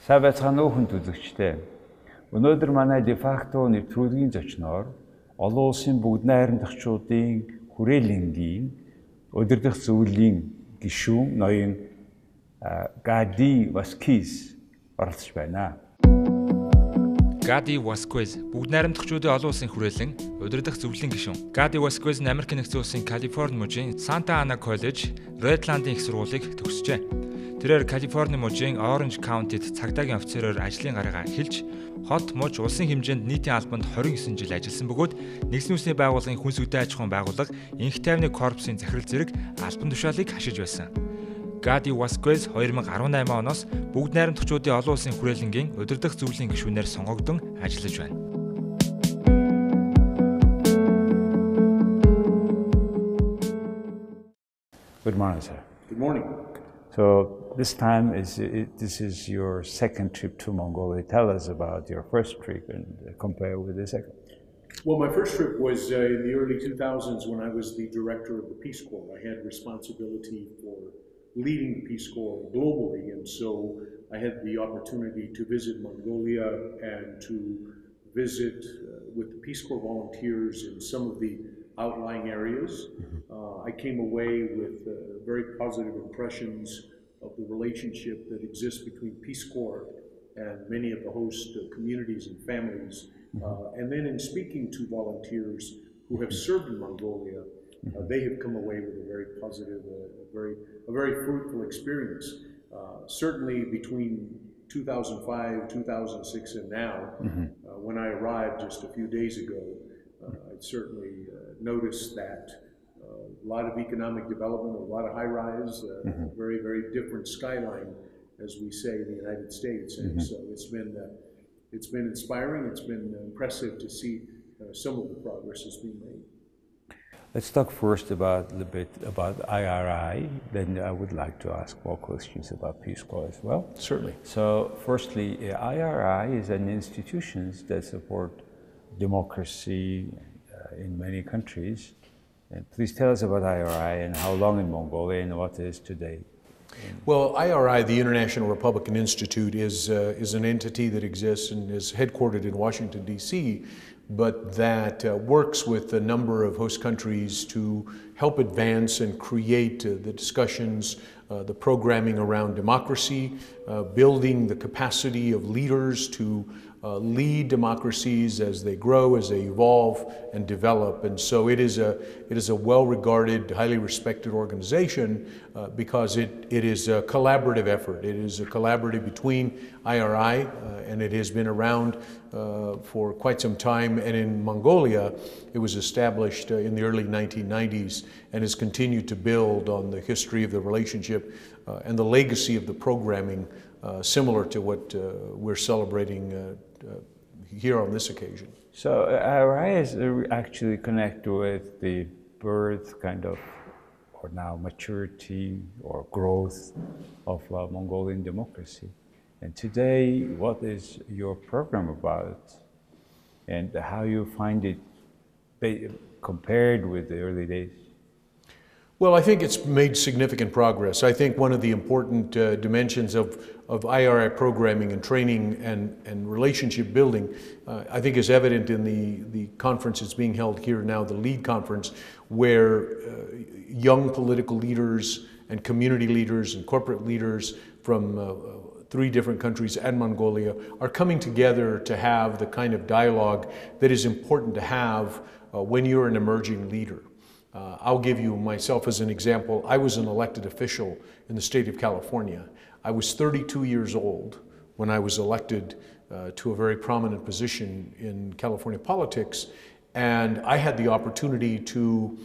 Сайн байцгаана уу хүнд үзэгчдээ. Өнөөдөр манай Defacto нэвтрүүлгийн зочноор Олон Улсын Бүгд Найрамдахчуудын Хүрээлэнгийн Удирдах зөвлөлийн гишүүн ноён Gaddi Vasquez оролцож байна. Gaddi Vasquez Бүгд Найрамдахчуудын Олон Улсын Хүрээлэн Удирдах зөвлөлийн гишүүн. Gaddi Vasquez нь Америкийн нэгдсэн улсын Калифорни мужийн Санта Ана коллеж, Редландын их сургуулийг төгсжээ. Тэрээр Калифорни мужийн Оранж Каунтид цагдаагийн офицероор ажлын гараагаа эхэлж, хот муж улсын хэмжээнд нийтийн албанд 29 жил ажилласан бөгөөд нэгдсэн улсны байгууллагын хүнс үдэ аж ахуйн байгууллага энх тайвны корпусын захирал зэрэг албан тушаалыг хашиж байсан. Gaddi Vasquez 2018 оноос Бүгд Найрамдахчуудын Олон Улсын Хүрээлэнгийн Удирдах зөвлөлийн гишүүнээр сонгогдсон ажиллаж байна. Good morning, sir. Good morning. So this time this is your second trip to Mongolia. Tell us about your first trip and compare with the second. Well, my first trip was in the early 2000s when I was the director of the Peace Corps. I had responsibility for leading the Peace Corps globally, and so I had the opportunity to visit Mongolia and to visit with the Peace Corps volunteers in some of the outlying areas. I came away with very positive impressions of the relationship that exists between Peace Corps and many of the host communities and families. And then in speaking to volunteers who have served in Mongolia, they have come away with a very positive, a very fruitful experience. Certainly between 2005, 2006 and now, when I arrived just a few days ago, I certainly noticed that a lot of economic development, a lot of high-rise, very, very different skyline, as we say in the United States. And so it's been inspiring. It's been impressive to see some of the progress that's been made. Let's talk first about a little bit about IRI. Then I would like to ask more questions about Peace Corps as well. Certainly. So, firstly, IRI is an institution that supports democracy in many countries. And please tell us about IRI and how long in Mongolia and what it is today. Well, IRI, the International Republican Institute, is an entity that exists and is headquartered in Washington, D.C., but that works with a number of host countries to help advance and create the discussions, the programming around democracy, building the capacity of leaders to lead democracies as they grow, as they evolve and develop. And so it is a well-regarded, highly respected organization because it is a collaborative effort. It is a collaborative between IRI and it has been around for quite some time. And in Mongolia, it was established in the early 1990s and has continued to build on the history of the relationship and the legacy of the programming similar to what we're celebrating here on this occasion. So IRI is actually connected with the birth kind of, or now maturity or growth of Mongolian democracy. And today, what is your program about and how you find it compared with the early days? Well, I think it's made significant progress. I think one of the important dimensions of IRI programming and training and relationship building, I think is evident in the conference that's being held here now, the LEAD conference, where young political leaders and community leaders and corporate leaders from 3 different countries and Mongolia are coming together to have the kind of dialogue that is important to have when you're an emerging leader. I'll give you myself as an example. I was an elected official in the state of California. I was 32 years old when I was elected to a very prominent position in California politics, and I had the opportunity to,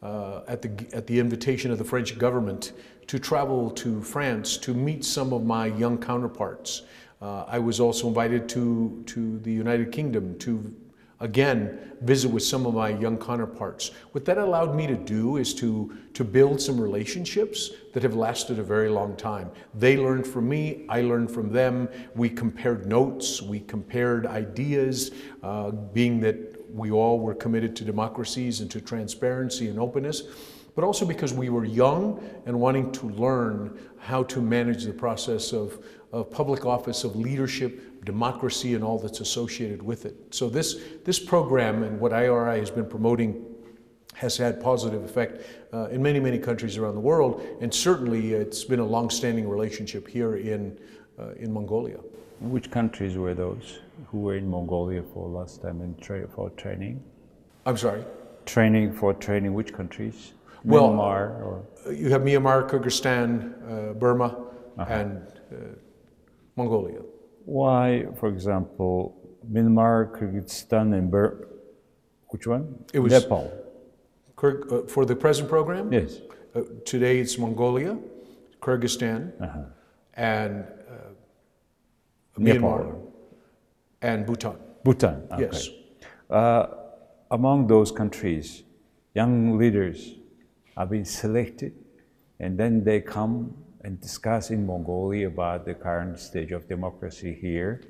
at the invitation of the French government, to travel to France to meet some of my young counterparts. I was also invited to the United Kingdom to again, visit with some of my young counterparts. What that allowed me to do is to build some relationships that have lasted a very long time. They learned from me, I learned from them. We compared notes, we compared ideas, being that we all were committed to democracies and to transparency and openness, but also because we were young and wanting to learn how to manage the process of public office, of leadership, democracy, and all that's associated with it. So this program and what IRI has been promoting has had positive effect in many, many countries around the world, and certainly it's been a long-standing relationship here in Mongolia. Which countries were those who were in Mongolia for last time for training? I'm sorry? For training, which countries? Well, Myanmar or? You have Myanmar, Kyrgyzstan, Burma, and Mongolia. Why, for example, Myanmar, Kyrgyzstan, and which one? It was Nepal. For the present program? Yes. Today it's Mongolia, Kyrgyzstan, and Myanmar, and Bhutan. Bhutan, okay. Yes. Among those countries, young leaders have been selected, and then they come and discuss in Mongolia about the current stage of democracy here.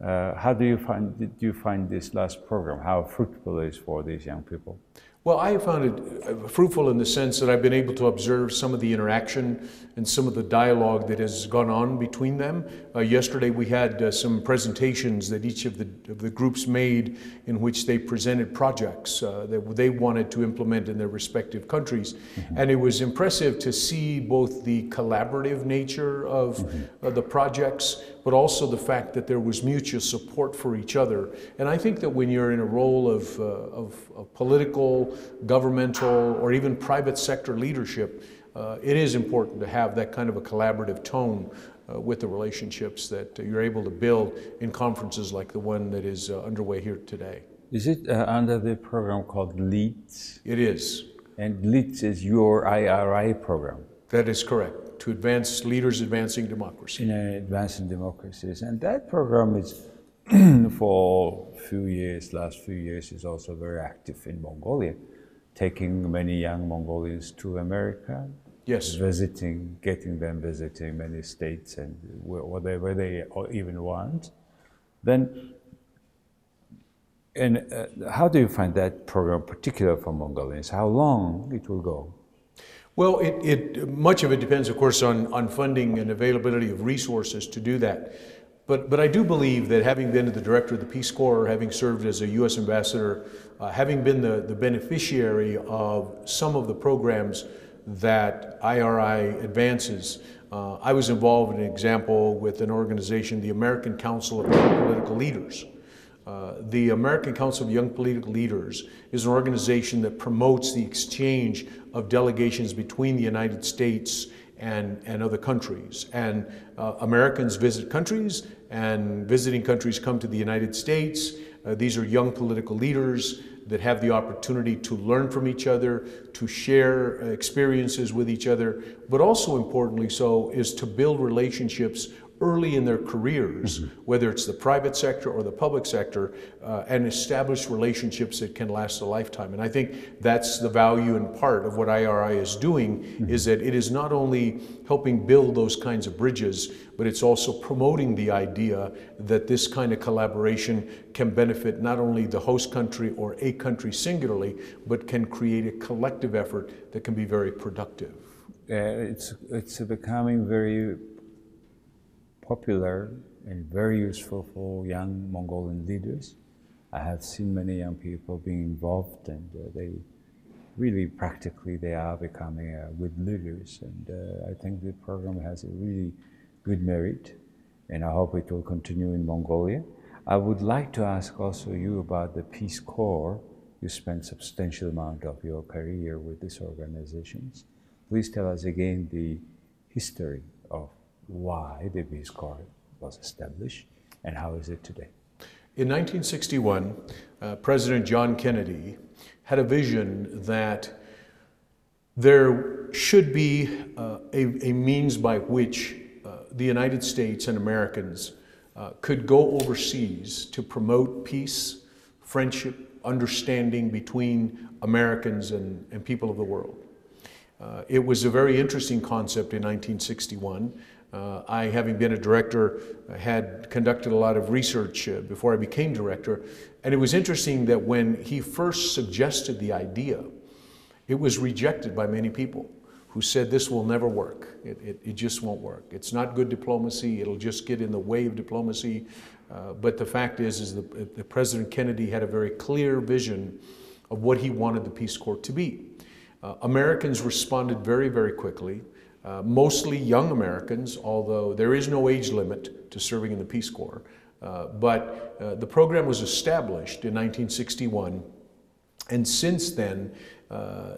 How did you find this last program? How fruitful it is for these young people? Well, I have found it fruitful in the sense that I've been able to observe some of the interaction and some of the dialogue that has gone on between them. Yesterday we had some presentations that each of the groups made in which they presented projects that they wanted to implement in their respective countries. And it was impressive to see both the collaborative nature of the projects, but also the fact that there was mutual support for each other. And I think that when you're in a role of political, governmental, or even private sector leadership, it is important to have that kind of a collaborative tone with the relationships that you're able to build in conferences like the one that is underway here today. Is it under the program called LEADS? It is. And LEADS is your IRI program? That is correct, to advance leaders advancing democracy. In advancing democracies. And that program is, for last few years, is also very active in Mongolia, taking many young Mongolians to America. Yes. Getting them visiting many states and whatever they even want. Then, how do you find that program particular for Mongolians? How long it will go? Well, much of it depends, of course, on funding and availability of resources to do that. But I do believe that having been the director of the Peace Corps, having served as a U.S. ambassador, having been the beneficiary of some of the programs that IRI advances, I was involved in an example with an organization, the American Council of Young Political Leaders. The American Council of Young Political Leaders is an organization that promotes the exchange of delegations between the United States and other countries. And Americans visit countries, and visiting countries come to the United States. These are young political leaders that have the opportunity to learn from each other, to share experiences with each other, but also importantly so is to build relationships early in their careers, whether it's the private sector or the public sector, and establish relationships that can last a lifetime. And I think that's the value and part of what IRI is doing, is that it is not only helping build those kinds of bridges, but it's also promoting the idea that this kind of collaboration can benefit not only the host country or a country singularly, but can create a collective effort that can be very productive. It's becoming very popular and very useful for young Mongolian leaders. I have seen many young people being involved, and they really practically they are becoming good leaders. And I think the program has a really good merit, and I hope it will continue in Mongolia. I would like to ask also you about the Peace Corps. You spent substantial amount of your career with these organizations. Please tell us again the history of why the Peace Corps was established and how is it today? In 1961, President John Kennedy had a vision that there should be a means by which the United States and Americans could go overseas to promote peace, friendship, understanding between Americans and people of the world. It was a very interesting concept in 1961. I, having been a director, had conducted a lot of research before I became director, and it was interesting that when he first suggested the idea, it was rejected by many people who said this will never work. It just won't work. It's not good diplomacy. It'll just get in the way of diplomacy. But the fact is that President Kennedy had a very clear vision of what he wanted the Peace Corps to be. Americans responded very, very quickly. Mostly young Americans, although there is no age limit to serving in the Peace Corps. But the program was established in 1961, and since then,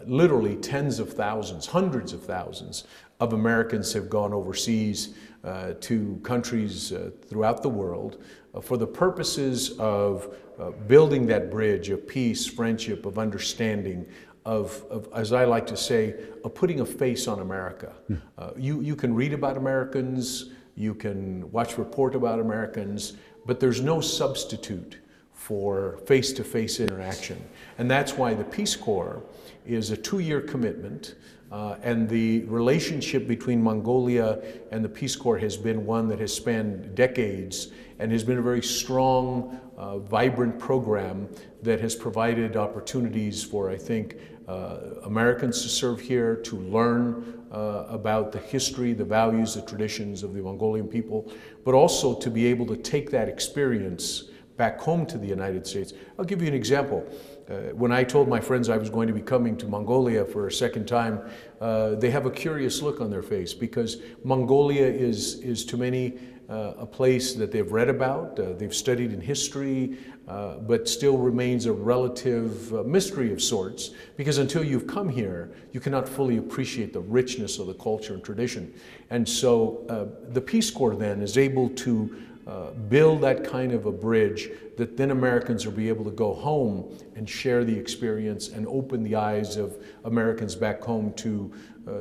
literally tens of thousands, hundreds of thousands of Americans have gone overseas to countries throughout the world for the purposes of building that bridge of peace, friendship, of understanding, of, as I like to say, of putting a face on America. You can read about Americans, you can watch report about Americans, but there's no substitute for face-to-face interaction. And that's why the Peace Corps is a 2-year commitment, and the relationship between Mongolia and the Peace Corps has been one that has spanned decades and has been a very strong, vibrant program that has provided opportunities for, I think, Americans to serve here, to learn about the history, the values, the traditions of the Mongolian people, but also to be able to take that experience back home to the United States. I'll give you an example. When I told my friends I was going to be coming to Mongolia for a second time, they have a curious look on their face, because Mongolia is to many a place that they've read about, they've studied in history, but still remains a relative mystery of sorts, because until you've come here, you cannot fully appreciate the richness of the culture and tradition. And so the Peace Corps then is able to build that kind of a bridge that then Americans will be able to go home and share the experience and open the eyes of Americans back home to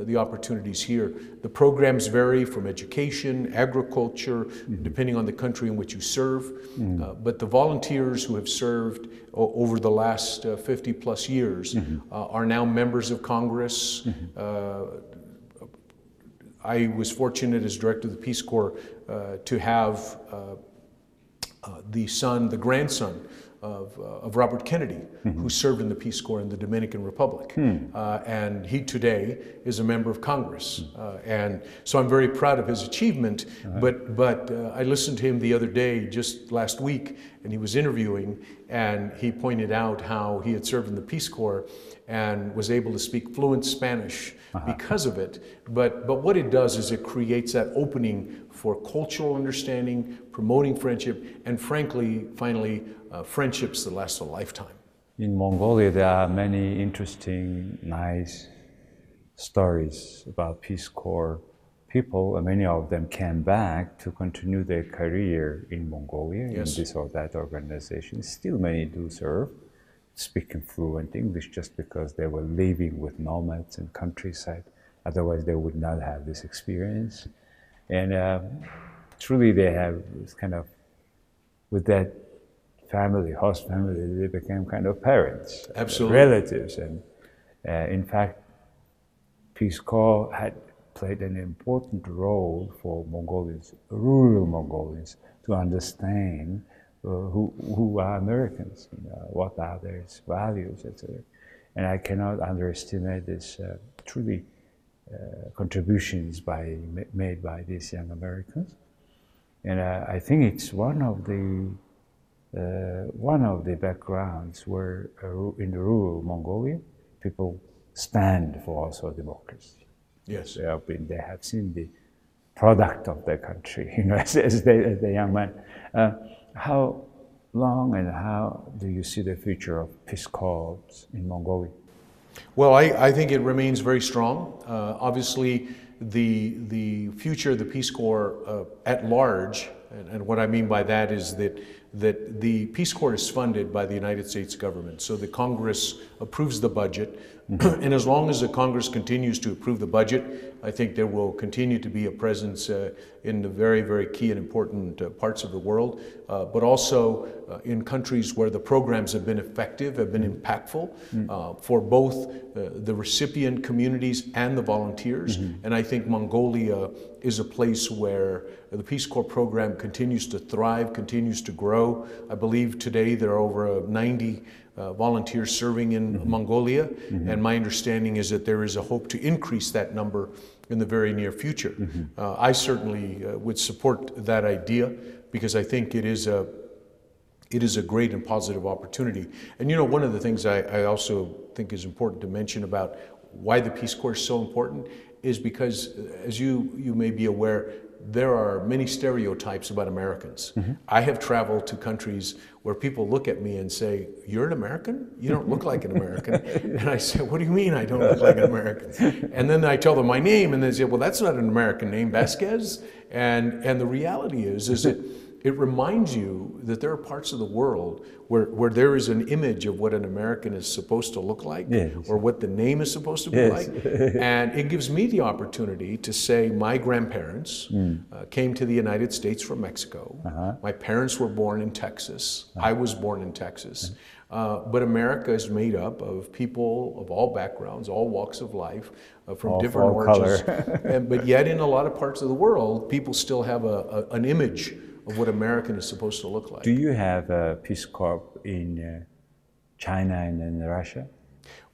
the opportunities here. The programs vary from education, agriculture, depending on the country in which you serve. But the volunteers who have served over the last 50 plus years are now members of Congress. I was fortunate as director of the Peace Corps to have the grandson of Robert Kennedy, who served in the Peace Corps in the Dominican Republic. And he today is a member of Congress. And so I'm very proud of his achievement, but I listened to him the other day, just last week, and he was interviewing, and he pointed out how he had served in the Peace Corps and was able to speak fluent Spanish because of it. But what it does is it creates that opening for cultural understanding, promoting friendship, and frankly, finally, friendships that last a lifetime. In Mongolia, there are many interesting, nice stories about Peace Corps people, and many of them came back to continue their career in Mongolia, in this or that organization. Still many do serve, speaking fluent English, just because they were living with nomads in countryside. Otherwise, they would not have this experience. And truly, they have this kind of, with that family, host family, they became kind of parents, relatives. And in fact, Peace Corps had played an important role for Mongolians, rural Mongolians, to understand who are Americans, what are their values, etc. And I cannot underestimate this truly contributions made by these young Americans. And I think it's one of the backgrounds where in the rural Mongolia, people stand for also democracy. Yes, they have seen the product of their country, as the young man. How long and how do you see the future of Peace Corps in Mongolia? Well, I think it remains very strong. Obviously, the future of the Peace Corps at large, and what I mean by that is that the Peace Corps is funded by the United States government. So the Congress approves the budget. And as long as the Congress continues to approve the budget, I think there will continue to be a presence in the very, very key and important parts of the world, but also in countries where the programs have been effective, have been impactful for both the recipient communities and the volunteers. And I think Mongolia is a place where the Peace Corps program continues to thrive, continues to grow. I believe today there are over 90 volunteers serving in Mongolia, and my understanding is that there is a hope to increase that number in the very near future. I certainly would support that idea because I think it is a great and positive opportunity. And you know, one of the things I also think is important to mention about why the Peace Corps is so important is because, as you may be aware, there are many stereotypes about Americans. I have traveled to countries where people look at me and say, "You're an American? You don't look like an American." And I say, "What do you mean I don't look like an American?" And then I tell them my name and they say, "Well, that's not an American name, Vasquez." And the reality is that it reminds you that there are parts of the world where there is an image of what an American is supposed to look like, or what the name is supposed to be like. And it gives me the opportunity to say my grandparents came to the United States from Mexico. My parents were born in Texas. I was born in Texas. But America is made up of people of all backgrounds, all walks of life, from all different origins. But yet in a lot of parts of the world, people still have an image of what American is supposed to look like. Do you have a Peace Corps in China and in Russia?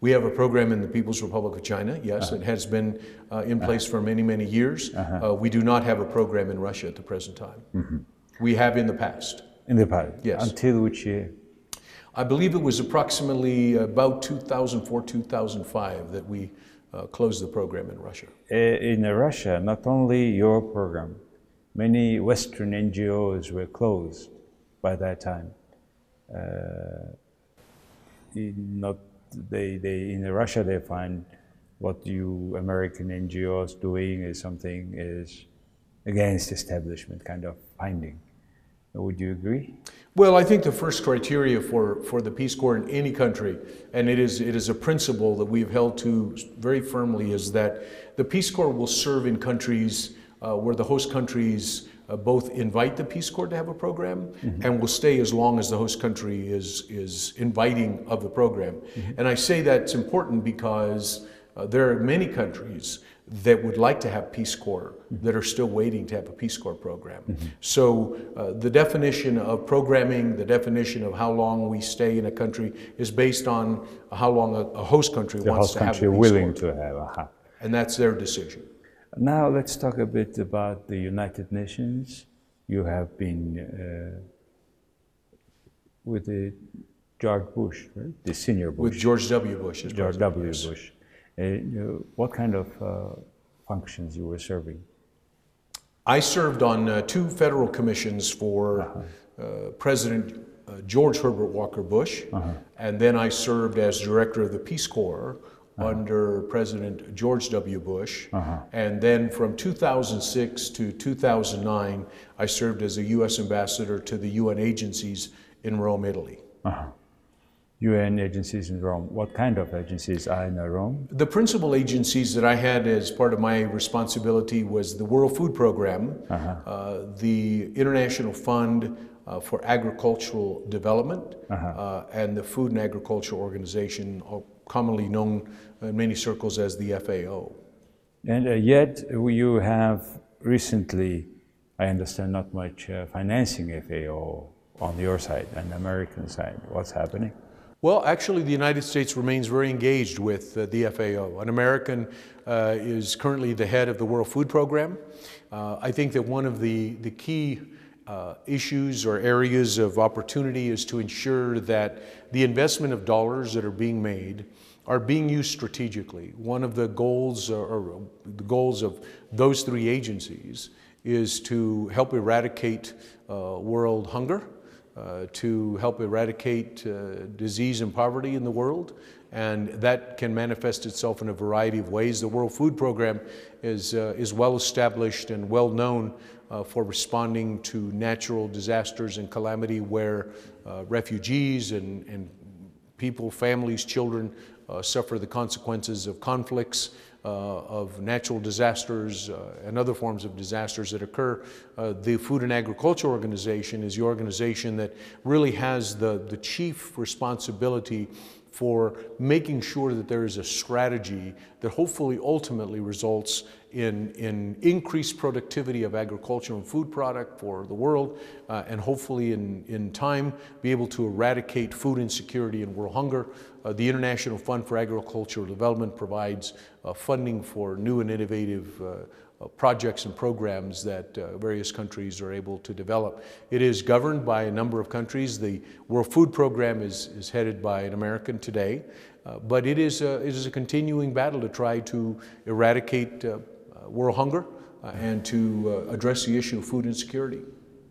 We have a program in the People's Republic of China, yes. It has been in place for many, many years. We do not have a program in Russia at the present time. We have in the past. In the past? Yes. Until which year? I believe it was approximately about 2004, 2005 that we closed the program in Russia. In Russia, not only your program, many Western NGOs were closed by that time. In Russia, they find what you American NGOs doing is something is against establishment kind of finding. Would you agree? Well, I think the first criteria for the Peace Corps in any country, and it is a principle that we've held to very firmly, is that the Peace Corps will serve in countries where the host countries both invite the Peace Corps to have a program and will stay as long as the host country is inviting of the program. And I say that's important because there are many countries that would like to have Peace Corps that are still waiting to have a Peace Corps program. So the definition of programming, the definition of how long we stay in a country is based on how long a host country wants to have a Peace Corps. willing to have. And that's their decision. Now let's talk a bit about the United Nations. You have been with George Bush, right? The senior Bush. With George W. Bush as George W. Yes. Bush. What kind of functions you were serving? I served on two federal commissions for President George Herbert Walker Bush, and then I served as director of the Peace Corps under President George W. Bush. And then from 2006 to 2009, I served as a U.S. ambassador to the UN agencies in Rome, Italy. UN agencies in Rome. What kind of agencies are in Rome? The principal agencies that I had as part of my responsibility was the World Food Program, the International Fund for Agricultural Development, and the Food and Agriculture Organization, commonly known in many circles as the FAO. And yet you have recently, I understand, not much financing FAO on your side and the American side. What's happening? Well, actually, the United States remains very engaged with the FAO. An American is currently the head of the World Food Program. I think that one of the key issues or areas of opportunity is to ensure that the investment of dollars that are being made are being used strategically. One of the goals or the goals of those three agencies is to help eradicate world hunger, to help eradicate disease and poverty in the world, and that can manifest itself in a variety of ways. The World Food Program is well established and well known for responding to natural disasters and calamity where refugees and people, families, children suffer the consequences of conflicts, of natural disasters and other forms of disasters that occur. The Food and Agriculture Organization is the organization that really has the chief responsibility for making sure that there is a strategy that hopefully ultimately results in increased productivity of agriculture and food product for the world, and hopefully in time be able to eradicate food insecurity and world hunger. The International Fund for Agricultural Development provides funding for new and innovative projects and programs that various countries are able to develop. It is governed by a number of countries. The World Food Program is headed by an American today, but it is a continuing battle to try to eradicate world hunger and to address the issue of food insecurity.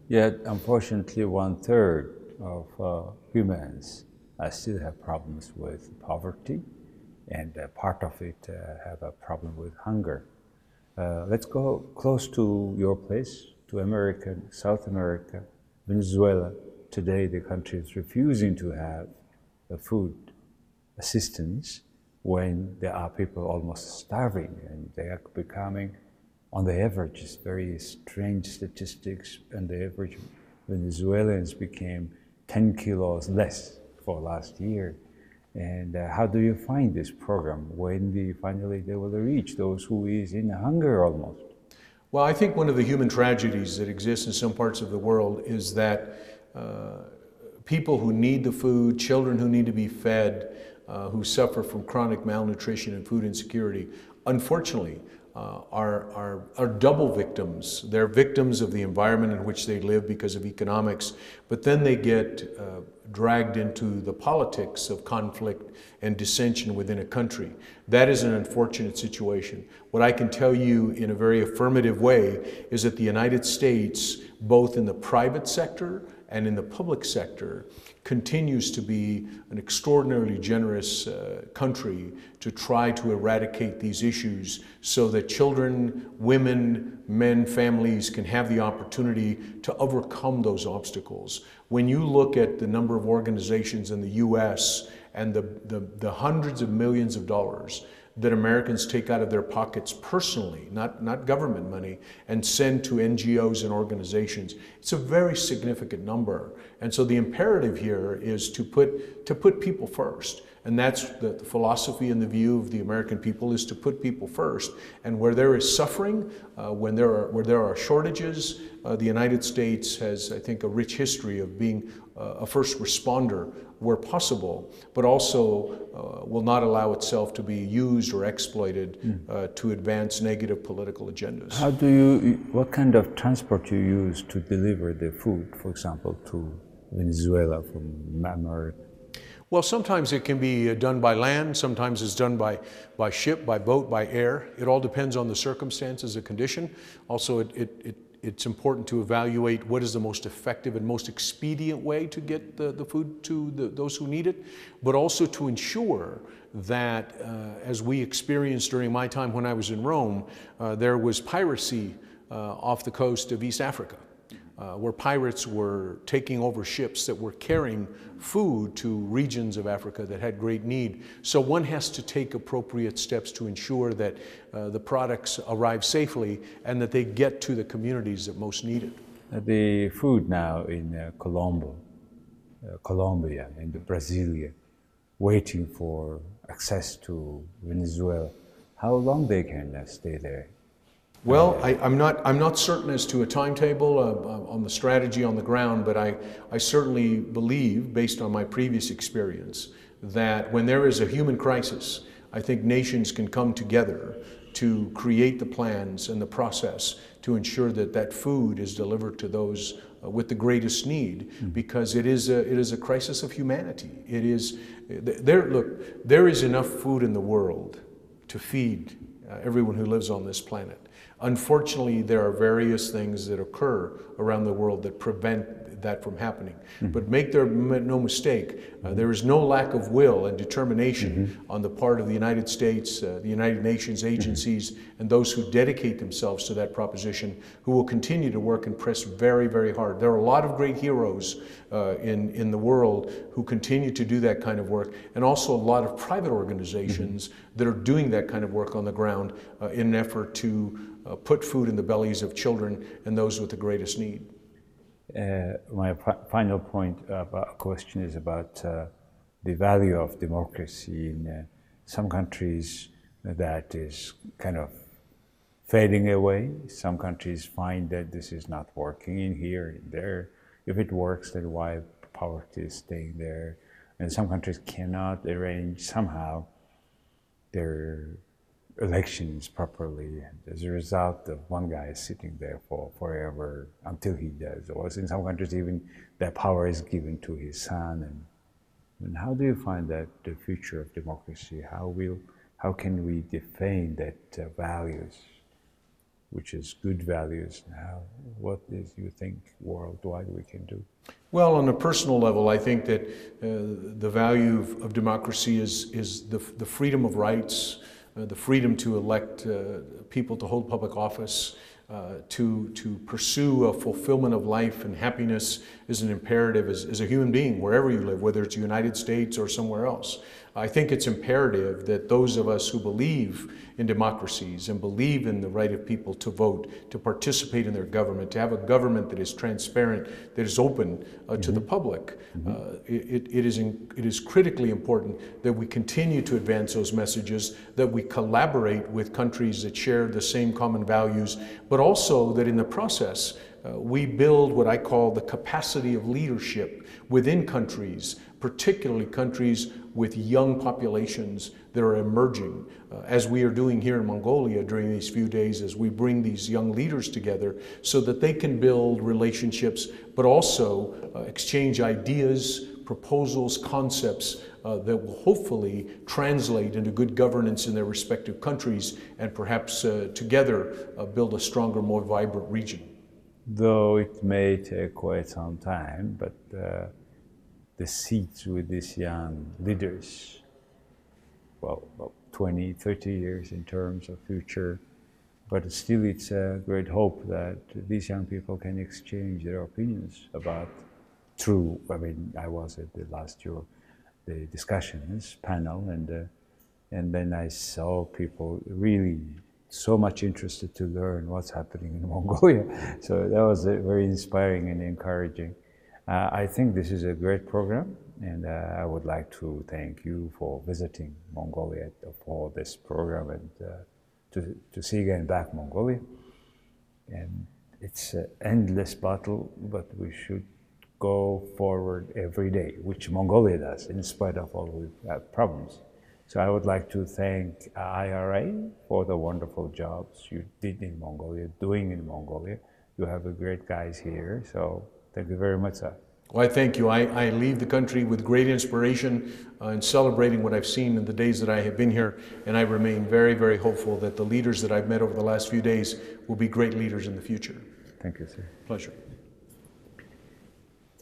Yet, unfortunately, 1/3 of humans still have problems with poverty, and part of it have a problem with hunger. Let's go close to your place, to America, South America, Venezuela. Today, the country is refusing to have food assistance when there are people almost starving, and they are becoming, on the average, it's very strange statistics, and the average Venezuelans became 10 kilos less for last year. And how do you find this program when finally they will reach those who is in hunger almost? Well, I think one of the human tragedies that exists in some parts of the world is that people who need the food, children who need to be fed, who suffer from chronic malnutrition and food insecurity, unfortunately, are double victims. They're victims of the environment in which they live because of economics, but then they get dragged into the politics of conflict and dissension within a country. That is an unfortunate situation. What I can tell you in a very affirmative way is that the United States, both in the private sector and in the public sector, continues to be an extraordinarily generous country to try to eradicate these issues so that children, women, men, families can have the opportunity to overcome those obstacles. When you look at the number of organizations in the US and the hundreds of millions of dollars that Americans take out of their pockets personally, not government money, and send to NGOs and organizations, it's a very significant number. And so the imperative here is to put people first. And that's the philosophy and the view of the American people, is to put people first. And where there is suffering, where there are shortages, the United States has, I think, a rich history of being a first responder where possible, but also will not allow itself to be used or exploited to advance negative political agendas. What kind of transport you use to deliver the food, for example, to Venezuela from America? Well, sometimes it can be done by land, sometimes it's done by ship, by boat, by air. It all depends on the circumstances, the condition. Also, it's important to evaluate what is the most effective and most expedient way to get the food to those who need it, but also to ensure that, as we experienced during my time when I was in Rome, there was piracy off the coast of East Africa, where pirates were taking over ships that were carrying food to regions of Africa that had great need. So one has to take appropriate steps to ensure that the products arrive safely and that they get to the communities that most need it. The food now in Colombia and Brasilia, waiting for access to Venezuela, how long they can stay there? Well, I'm not certain as to a timetable on the strategy on the ground, but I certainly believe, based on my previous experience, that when there is a human crisis, I think nations can come together to create the plans and the process to ensure that that food is delivered to those with the greatest need, because it is a crisis of humanity. It is there is enough food in the world to feed everyone who lives on this planet. Unfortunately, there are various things that occur around the world that prevent that from happening. But make no mistake, there is no lack of will and determination on the part of the United States, the United Nations agencies, and those who dedicate themselves to that proposition, who will continue to work and press very, very hard. There are a lot of great heroes in the world who continue to do that kind of work, and also a lot of private organizations that are doing that kind of work on the ground in an effort to put food in the bellies of children and those with the greatest need. My final point question is about the value of democracy in some countries. That is kind of fading away. Some countries find that this is not working in here and there. If it works, then why poverty is staying there? And some countries cannot arrange somehow their elections properly. And as a result, one guy is sitting there for forever until he does. Or in some countries, even that power is given to his son. And how do you find that the future of democracy? How can we define that values, which is good values now? What is, you think, worldwide we can do? Well, on a personal level, I think that the value of democracy is the freedom of rights, the freedom to elect people to hold public office, to pursue a fulfillment of life and happiness is an imperative as a human being, wherever you live, whether it's the United States or somewhere else. I think it's imperative that those of us who believe in democracies and believe in the right of people to vote, to participate in their government, to have a government that is transparent, that is open to the public, it is critically important that we continue to advance those messages, that we collaborate with countries that share the same common values, but also that in the process we build what I call the capacity of leadership within countries, particularly countries with young populations that are emerging, as we are doing here in Mongolia during these few days, as we bring these young leaders together so that they can build relationships, but also exchange ideas, proposals, concepts that will hopefully translate into good governance in their respective countries and perhaps together build a stronger, more vibrant region. Though it may take quite some time, but the seats with these young leaders, well, 20, 30 years in terms of future, but still it's a great hope that these young people can exchange their opinions about true. I mean, I was at the last year, the discussions panel, and then I saw people really so much interested to learn what's happening in Mongolia. So that was very inspiring and encouraging. I think this is a great program, and I would like to thank you for visiting Mongolia for this program and to see again back Mongolia. And it's an endless battle, but we should go forward every day, which Mongolia does, in spite of all the problems. So I would like to thank IRA for the wonderful jobs you did in Mongolia, doing in Mongolia. You have a great guys here, so thank you very much, sir. Well, I thank you. I leave the country with great inspiration in celebrating what I've seen in the days that I have been here, and I remain very, very hopeful that the leaders that I've met over the last few days will be great leaders in the future. Thank you, sir. Pleasure.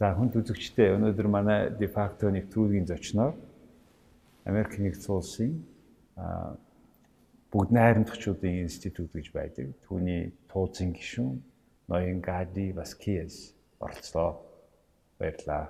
За, хүнд үзэгчдээ, өнөөдөр манай Defacto нэвтрүүлгийн зочноор Америкийн нэгдсэн улсын Бүгд Найрамдахчуудын институт гэж байдаг. Түүний тууцын гишүүн ноён Gaddi Vasquez оролцлоо. Баярлалаа.